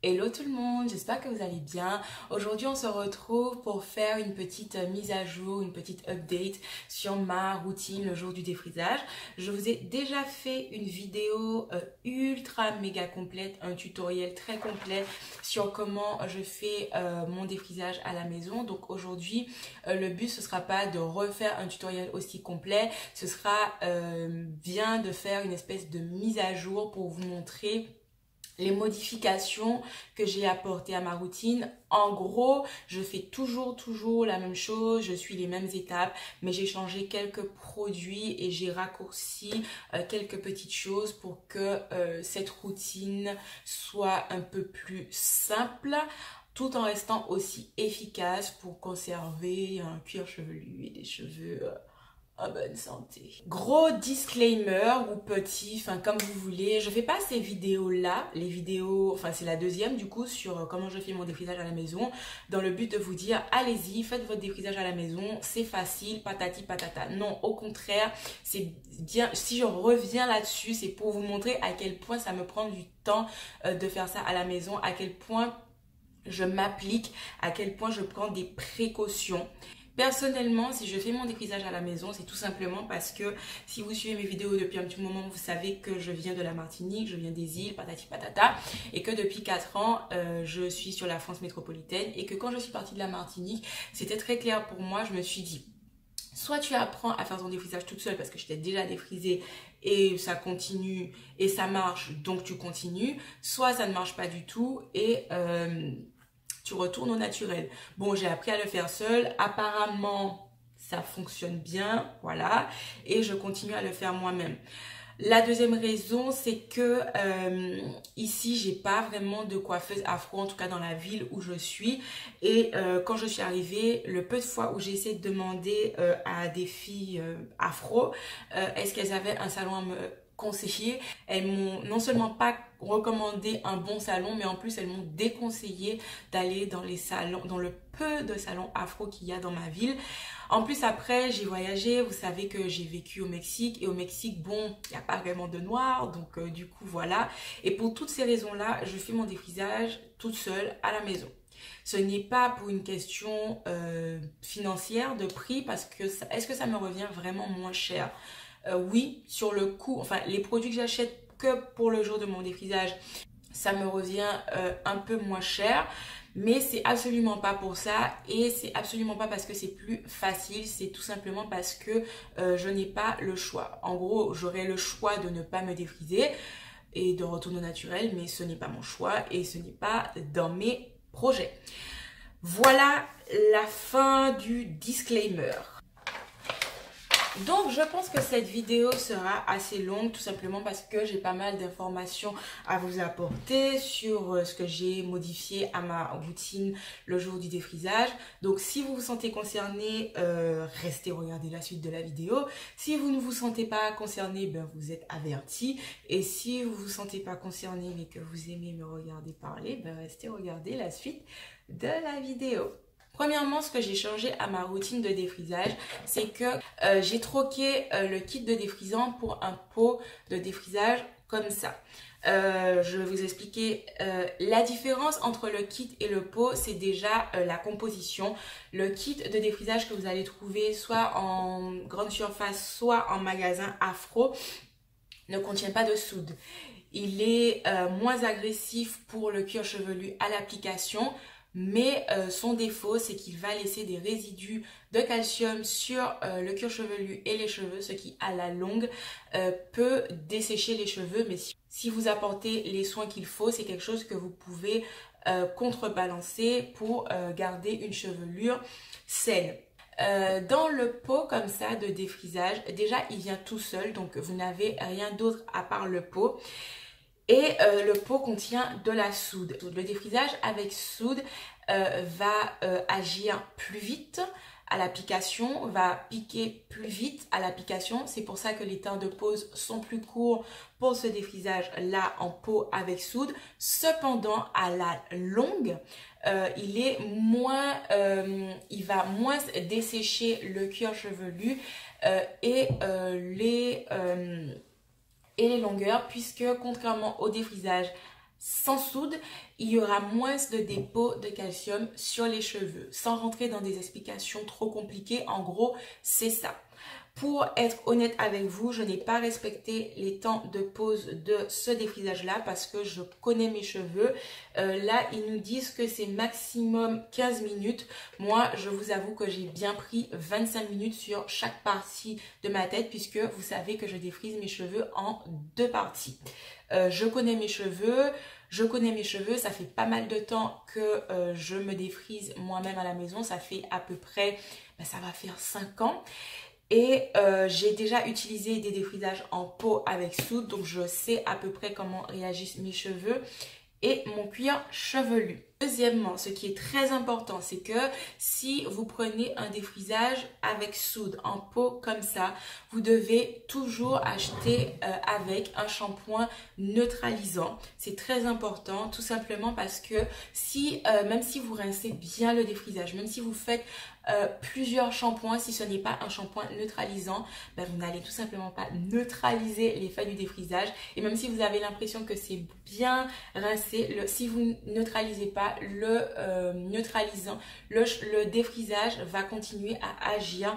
Hello tout le monde, j'espère que vous allez bien. Aujourd'hui on se retrouve pour faire une petite mise à jour, une petite update sur ma routine le jour du défrisage. Je vous ai déjà fait une vidéo ultra méga complète, un tutoriel très complet sur comment je fais mon défrisage à la maison. Donc aujourd'hui le but ce sera pas de refaire un tutoriel aussi complet, ce sera bien de faire une espèce de mise à jour pour vous montrer les modifications que j'ai apportées à ma routine. En gros, je fais toujours la même chose, je suis les mêmes étapes, mais j'ai changé quelques produits et j'ai raccourci quelques petites choses pour que cette routine soit un peu plus simple, tout en restant aussi efficace pour conserver un cuir chevelu et des cheveux en bonne santé. Gros disclaimer ou petit, enfin comme vous voulez, je fais pas ces vidéos là, les vidéos, enfin c'est la deuxième du coup sur comment je fais mon défrisage à la maison, dans le but de vous dire allez-y, faites votre défrisage à la maison, c'est facile, patati patata. Non, au contraire, c'est bien, si je reviens là-dessus, c'est pour vous montrer à quel point ça me prend du temps de faire ça à la maison, à quel point je m'applique, à quel point je prends des précautions. Personnellement, si je fais mon défrisage à la maison, c'est tout simplement parce que si vous suivez mes vidéos depuis un petit moment, vous savez que je viens de la Martinique, je viens des îles, patati patata, et que depuis 4 ans, je suis sur la France métropolitaine, et que quand je suis partie de la Martinique, c'était très clair pour moi, je me suis dit, soit tu apprends à faire ton défrisage toute seule parce que j'étais déjà défrisée et ça continue et ça marche, donc tu continues, soit ça ne marche pas du tout et tu retournes au naturel. Bon, j'ai appris à le faire seule. Apparemment, ça fonctionne bien, voilà. Et je continue à le faire moi-même. La deuxième raison, c'est que ici, j'ai pas vraiment de coiffeuse afro, en tout cas dans la ville où je suis. Et quand je suis arrivée, le peu de fois où j'ai essayé de demander à des filles afro, est-ce qu'elles avaient un salon à me conseiller, elles m'ont non seulement pas recommandé un bon salon, mais en plus elles m'ont déconseillé d'aller dans les salons, dans le peu de salons afro qu'il y a dans ma ville. En plus après j'ai voyagé, vous savez que j'ai vécu au Mexique et au Mexique bon il n'y a pas vraiment de noir, donc du coup voilà. Et pour toutes ces raisons là je fais mon défrisage toute seule à la maison. Ce n'est pas pour une question financière de prix parce que est-ce que ça me revient vraiment moins cher? Oui, sur le coup, enfin les produits que j'achète que pour le jour de mon défrisage, ça me revient un peu moins cher. Mais c'est absolument pas pour ça et c'est absolument pas parce que c'est plus facile, c'est tout simplement parce que je n'ai pas le choix. En gros, j'aurais le choix de ne pas me défriser et de retourner au naturel, mais ce n'est pas mon choix et ce n'est pas dans mes projets. Voilà la fin du disclaimer. Donc je pense que cette vidéo sera assez longue tout simplement parce que j'ai pas mal d'informations à vous apporter sur ce que j'ai modifié à ma routine le jour du défrisage. Donc si vous vous sentez concerné, restez regarder la suite de la vidéo. Si vous ne vous sentez pas concerné, ben vous êtes averti. Et si vous vous sentez pas concerné mais que vous aimez me regarder parler, ben restez regarder la suite de la vidéo. Premièrement, ce que j'ai changé à ma routine de défrisage, c'est que j'ai troqué le kit de défrisant pour un pot de défrisage comme ça. Je vais vous expliquer la différence entre le kit et le pot, c'est déjà la composition. Le kit de défrisage que vous allez trouver soit en grande surface, soit en magasin afro, ne contient pas de soude. Il est moins agressif pour le cuir chevelu à l'application. Mais son défaut, c'est qu'il va laisser des résidus de calcium sur le cuir chevelu et les cheveux, ce qui à la longue peut dessécher les cheveux. Mais si vous apportez les soins qu'il faut, c'est quelque chose que vous pouvez contrebalancer pour garder une chevelure saine. Dans le pot comme ça de défrisage, déjà il vient tout seul, donc vous n'avez rien d'autre à part le pot. Et le pot contient de la soude. Le défrisage avec soude va agir plus vite à l'application, va piquer plus vite à l'application. C'est pour ça que les temps de pause sont plus courts pour ce défrisage là en pot avec soude. Cependant, à la longue, il va moins dessécher le cuir chevelu et les longueurs, puisque contrairement au défrisage sans soude, il y aura moins de dépôt de calcium sur les cheveux. Sans rentrer dans des explications trop compliquées, en gros, c'est ça. Pour être honnête avec vous, je n'ai pas respecté les temps de pause de ce défrisage-là parce que je connais mes cheveux. Là, ils nous disent que c'est maximum 15 minutes. Moi, je vous avoue que j'ai bien pris 25 minutes sur chaque partie de ma tête puisque vous savez que je défrise mes cheveux en 2 parties. Je connais mes cheveux. Ça fait pas mal de temps que je me défrise moi-même à la maison. Ça fait à peu près, ça va faire 5 ans. Et j'ai déjà utilisé des défrisages en pot avec soude, donc je sais à peu près comment réagissent mes cheveux et mon cuir chevelu. Deuxièmement, ce qui est très important, c'est que si vous prenez un défrisage avec soude en pot comme ça, vous devez toujours acheter avec un shampoing neutralisant. C'est très important, tout simplement parce que si, même si vous rincez bien le défrisage, même si vous faites plusieurs shampoings, si ce n'est pas un shampoing neutralisant, vous n'allez tout simplement pas neutraliser l'effet du défrisage. Et même si vous avez l'impression que c'est bien rincé, si vous ne neutralisez pas le neutralisant, le défrisage va continuer à agir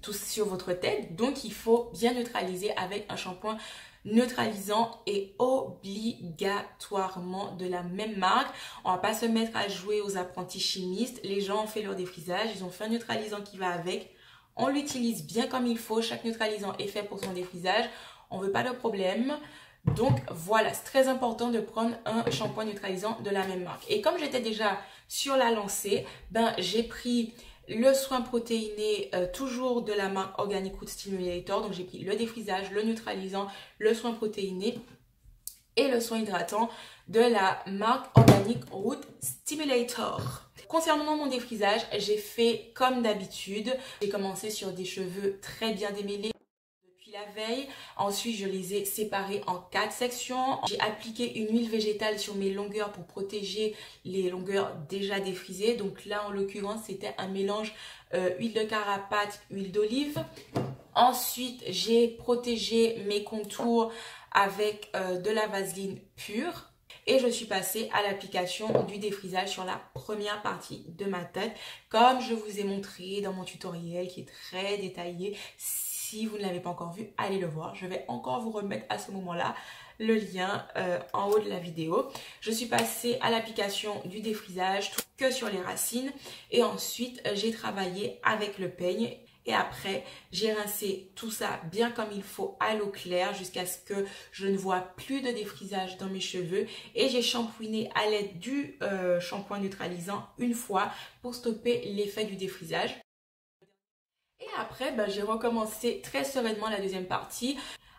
tout sur votre tête. Donc il faut bien neutraliser avec un shampoing neutralisant et obligatoirement de la même marque. On va pas se mettre à jouer aux apprentis chimistes. Les gens ont fait leur défrisage, ils ont fait un neutralisant qui va avec. On l'utilise bien comme il faut. Chaque neutralisant est fait pour son défrisage. On veut pas de problème. Donc voilà, c'est très important de prendre un shampoing neutralisant de la même marque. Et comme j'étais déjà sur la lancée, j'ai pris le soin protéiné, toujours de la marque Organic Root Stimulator. Donc j'ai pris le défrisage, le neutralisant, le soin protéiné et le soin hydratant de la marque Organic Root Stimulator. Concernant mon défrisage, j'ai fait comme d'habitude. J'ai commencé sur des cheveux très bien démêlés la veille. Ensuite, je les ai séparés en 4 sections. J'ai appliqué une huile végétale sur mes longueurs pour protéger les longueurs déjà défrisées. Donc là, en l'occurrence, c'était un mélange huile de carapate, huile d'olive. Ensuite, j'ai protégé mes contours avec de la vaseline pure. Et je suis passée à l'application du défrisage sur la première partie de ma tête, comme je vous ai montré dans mon tutoriel qui est très détaillé. Si vous ne l'avez pas encore vu, allez le voir. Je vais encore vous remettre à ce moment-là le lien en haut de la vidéo. Je suis passée à l'application du défrisage que sur les racines. Et ensuite, j'ai travaillé avec le peigne. Et après, j'ai rincé tout ça bien comme il faut à l'eau claire jusqu'à ce que je ne vois plus de défrisage dans mes cheveux. Et j'ai shampooiné à l'aide du shampoing neutralisant une fois pour stopper l'effet du défrisage. Et après, j'ai recommencé très sereinement la deuxième partie.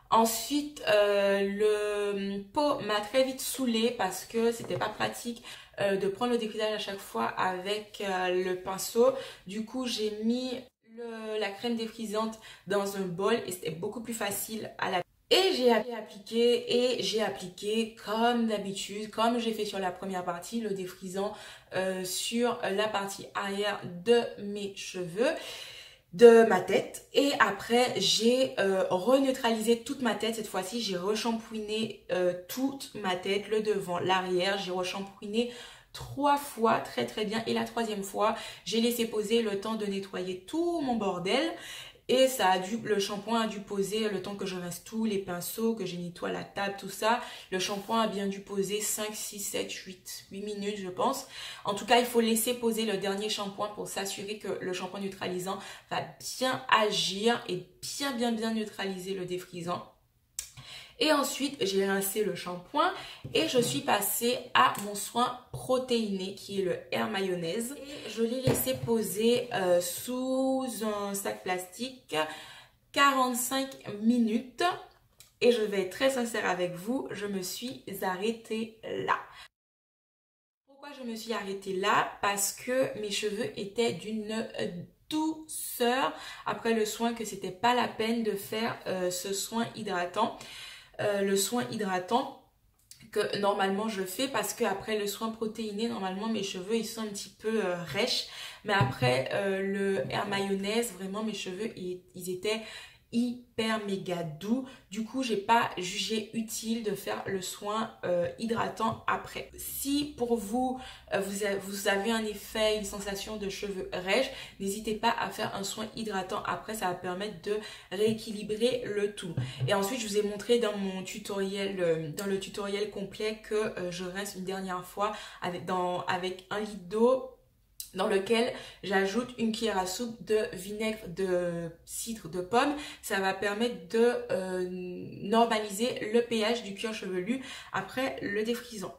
Ensuite, le pot m'a très vite saoulée parce que c'était pas pratique de prendre le défrisage à chaque fois avec le pinceau. Du coup, j'ai mis la crème défrisante dans un bol et c'était beaucoup plus facile à la... Et j'ai appliqué comme d'habitude, comme j'ai fait sur la première partie, le défrisant sur la partie arrière de mes cheveux, de ma tête. Et après j'ai reneutralisé toute ma tête. Cette fois-ci j'ai reshampouiné toute ma tête, le devant, l'arrière. J'ai reshampouiné 3 fois très très bien, et la 3e fois j'ai laissé poser le temps de nettoyer tout mon bordel. Et le shampoing a dû poser le temps que je rince tous les pinceaux, que je nettoie la table, tout ça. Le shampoing a bien dû poser 5, 6, 7, 8 minutes, je pense. En tout cas, il faut laisser poser le dernier shampoing pour s'assurer que le shampoing neutralisant va bien agir et bien neutraliser le défrisant. Et ensuite, j'ai rincé le shampoing et je suis passée à mon soin protéiné qui est le Air Mayonnaise. Et je l'ai laissé poser sous un sac plastique 45 minutes. Et je vais être très sincère avec vous, je me suis arrêtée là. Pourquoi je me suis arrêtée là? Parce que mes cheveux étaient d'une douceur après le soin que c'était pas la peine de faire ce soin hydratant. Le soin hydratant que normalement je fais parce que après le soin protéiné, normalement mes cheveux ils sont un petit peu rêches, mais après le Air Mayonnaise, vraiment mes cheveux ils étaient hyper méga doux. Du coup, j'ai pas jugé utile de faire le soin hydratant après. Si pour vous, vous avez un effet, une sensation de cheveux rêches, n'hésitez pas à faire un soin hydratant après. Ça va permettre de rééquilibrer le tout. Et ensuite, je vous ai montré dans mon tutoriel, dans le tutoriel complet que je rince une dernière fois avec 1 litre d'eau dans lequel j'ajoute une cuillère à soupe de vinaigre de cidre de pomme. Ça va permettre de normaliser le pH du cuir chevelu après le défrisant.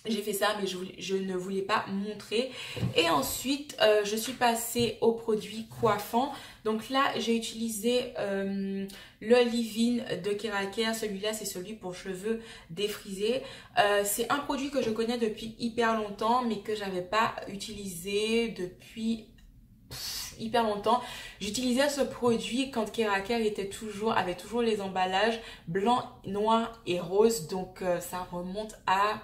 J'ai fait ça, mais je ne voulais pas montrer. Et ensuite, je suis passée aux produits coiffants. Donc là, j'ai utilisé le leave-in de Keraker. Celui-là, c'est celui pour cheveux défrisés. C'est un produit que je connais depuis hyper longtemps, mais que j'avais pas utilisé depuis hyper longtemps. J'utilisais ce produit quand Keraker avait toujours les emballages blanc, noir et rose. Donc ça remonte à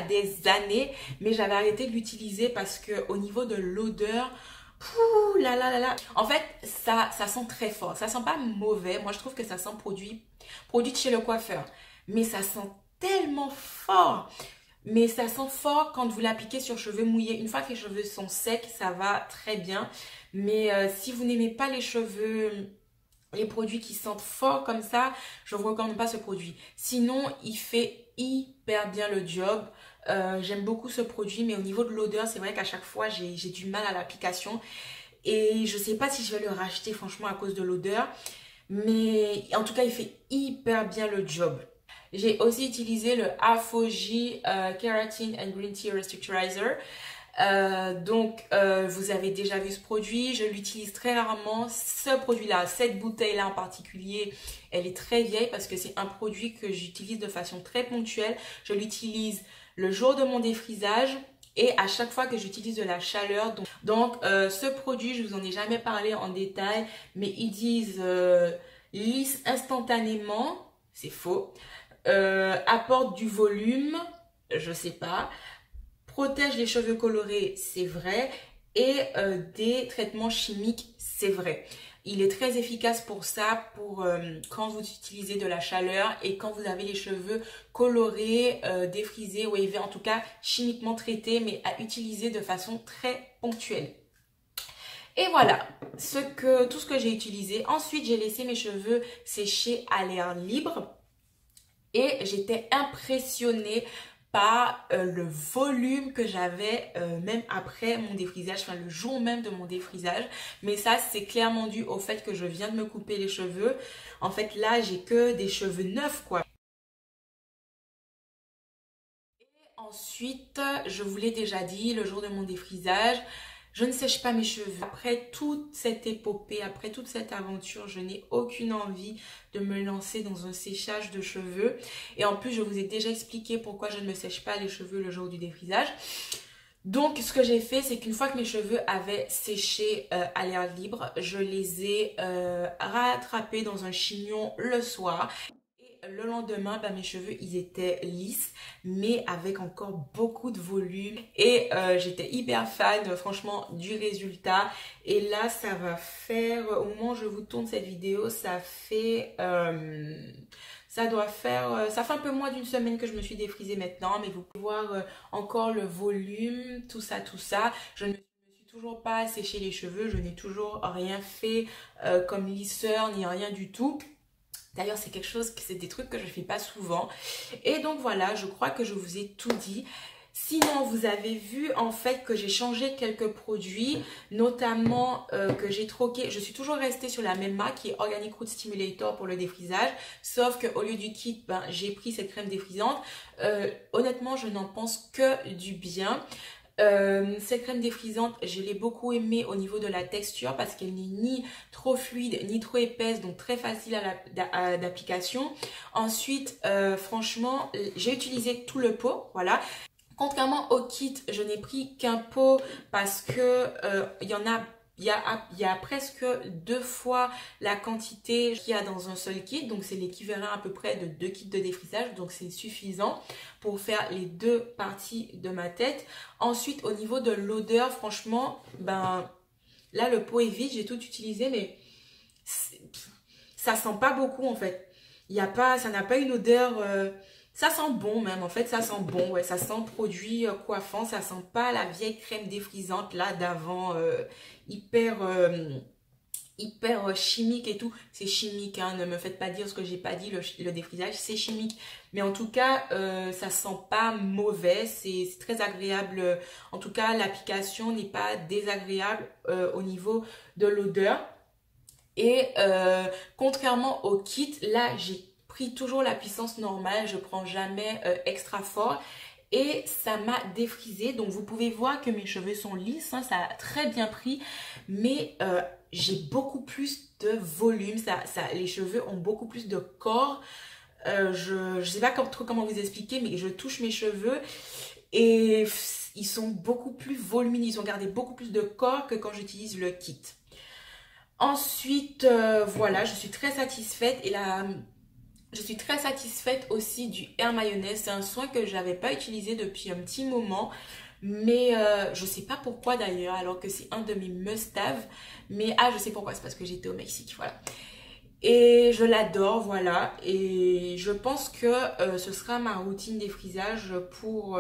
des années, mais j'avais arrêté de l'utiliser parce que au niveau de l'odeur, en fait, ça sent très fort. Ça sent pas mauvais. Moi, je trouve que ça sent produit de chez le coiffeur. Mais ça sent tellement fort. Mais ça sent fort quand vous l'appliquez sur cheveux mouillés. Une fois que les cheveux sont secs, ça va très bien. Mais si vous n'aimez pas les produits qui sentent fort comme ça, je ne vous recommande pas ce produit. Sinon, il fait hyper bien le job. J'aime beaucoup ce produit, mais au niveau de l'odeur, c'est vrai qu'à chaque fois, j'ai du mal à l'application. Et je ne sais pas si je vais le racheter, franchement, à cause de l'odeur. Mais en tout cas, il fait hyper bien le job. J'ai aussi utilisé le Afoji Keratin and Green Tea Restructurizer. Vous avez déjà vu ce produit, je l'utilise très rarement. Ce produit-là, cette bouteille-là en particulier, elle est très vieille parce que c'est un produit que j'utilise de façon très ponctuelle. Je l'utilise le jour de mon défrisage et à chaque fois que j'utilise de la chaleur. Ce produit, je vous en ai jamais parlé en détail, mais ils disent lisse instantanément, c'est faux. Apporte du volume, je sais pas. Protège les cheveux colorés, c'est vrai. Et des traitements chimiques, c'est vrai. Il est très efficace pour ça, pour quand vous utilisez de la chaleur et quand vous avez les cheveux colorés, défrisés, wavés, en tout cas chimiquement traités, mais à utiliser de façon très ponctuelle. Et voilà, tout ce que j'ai utilisé. Ensuite, j'ai laissé mes cheveux sécher à l'air libre. Et j'étais impressionnée par le volume que j'avais même après mon défrisage, enfin le jour même de mon défrisage. Mais ça, c'est clairement dû au fait que je viens de me couper les cheveux. En fait, là, j'ai que des cheveux neufs, quoi. Et ensuite, je vous l'ai déjà dit, le jour de mon défrisage, je ne sèche pas mes cheveux. Après toute cette épopée, après toute cette aventure, je n'ai aucune envie de me lancer dans un séchage de cheveux. Et en plus, je vous ai déjà expliqué pourquoi je ne me sèche pas les cheveux le jour du défrisage. Donc, ce que j'ai fait, c'est qu'une fois que mes cheveux avaient séché à l'air libre, je les ai rattrapés dans un chignon le soir. Le lendemain, mes cheveux, ils étaient lisses, mais avec encore beaucoup de volume. Et j'étais hyper fan, franchement, du résultat. Et là, ça va faire, au moment où je vous tourne cette vidéo, ça fait un peu moins d'une semaine que je me suis défrisée maintenant. Mais vous pouvez voir encore le volume, tout ça. Je ne me suis toujours pas séché les cheveux. Je n'ai toujours rien fait comme lisseur, ni rien du tout. D'ailleurs, c'est des trucs que je ne fais pas souvent. Et donc voilà, je crois que je vous ai tout dit. Sinon, vous avez vu en fait que j'ai changé quelques produits, notamment que j'ai troqué. Je suis toujours restée sur la même marque qui est Organic Root Stimulator pour le défrisage. Sauf qu'au lieu du kit, j'ai pris cette crème défrisante. Honnêtement, je n'en pense que du bien. Cette crème défrisante, je l'ai beaucoup aimée au niveau de la texture parce qu'elle n'est ni trop fluide ni trop épaisse, donc très facile d'application. Ensuite, franchement, j'ai utilisé tout le pot, voilà. Contrairement au kit, je n'ai pris qu'un pot parce que il y a presque 2 fois la quantité qu'il y a dans un seul kit. Donc, c'est l'équivalent à peu près de 2 kits de défrisage. Donc, c'est suffisant pour faire les 2 parties de ma tête. Ensuite, au niveau de l'odeur, franchement, là, le pot est vide. J'ai tout utilisé, mais ça sent pas beaucoup en fait. Il y a pas, ça n'a pas une odeur, ça sent bon même en fait, ça sent bon, ouais, ça sent produit coiffant, ça sent pas la vieille crème défrisante là d'avant, hyper, hyper chimique et tout. C'est chimique, hein, ne me faites pas dire ce que j'ai pas dit, le défrisage c'est chimique. Mais en tout cas, ça sent pas mauvais, c'est très agréable. En tout cas, l'application n'est pas désagréable au niveau de l'odeur. Et contrairement au kit, là j'ai pris toujours la puissance normale, je prends jamais extra fort. Et ça m'a défrisé, donc vous pouvez voir que mes cheveux sont lisses, hein, ça a très bien pris. Mais j'ai beaucoup plus de volume, les cheveux ont beaucoup plus de corps. Je sais pas trop comment vous expliquer, mais je touche mes cheveux et ils sont beaucoup plus volumineux, ils ont gardé beaucoup plus de corps que quand j'utilise le kit. Ensuite, voilà, je suis très satisfaite et là, je suis très satisfaite aussi du Air Mayonnaise. C'est un soin que je n'avais pas utilisé depuis un petit moment, mais je sais pas pourquoi d'ailleurs, alors que c'est un de mes must-have. Mais je sais pourquoi, c'est parce que j'étais au Mexique, voilà. Et je l'adore, voilà. Et je pense que ce sera ma routine défrisage pour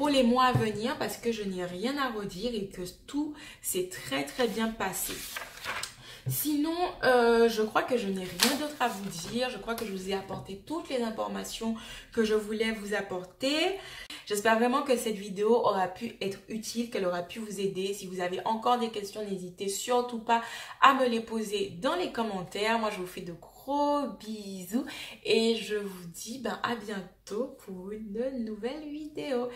les mois à venir parce que je n'ai rien à redire et que tout s'est très très bien passé. Sinon, je crois que je n'ai rien d'autre à vous dire. Je crois que je vous ai apporté toutes les informations que je voulais vous apporter. J'espère vraiment que cette vidéo aura pu être utile, qu'elle aura pu vous aider. Si vous avez encore des questions, n'hésitez surtout pas à me les poser dans les commentaires. Moi, je vous fais de gros bisous et je vous dis à bientôt pour une nouvelle vidéo.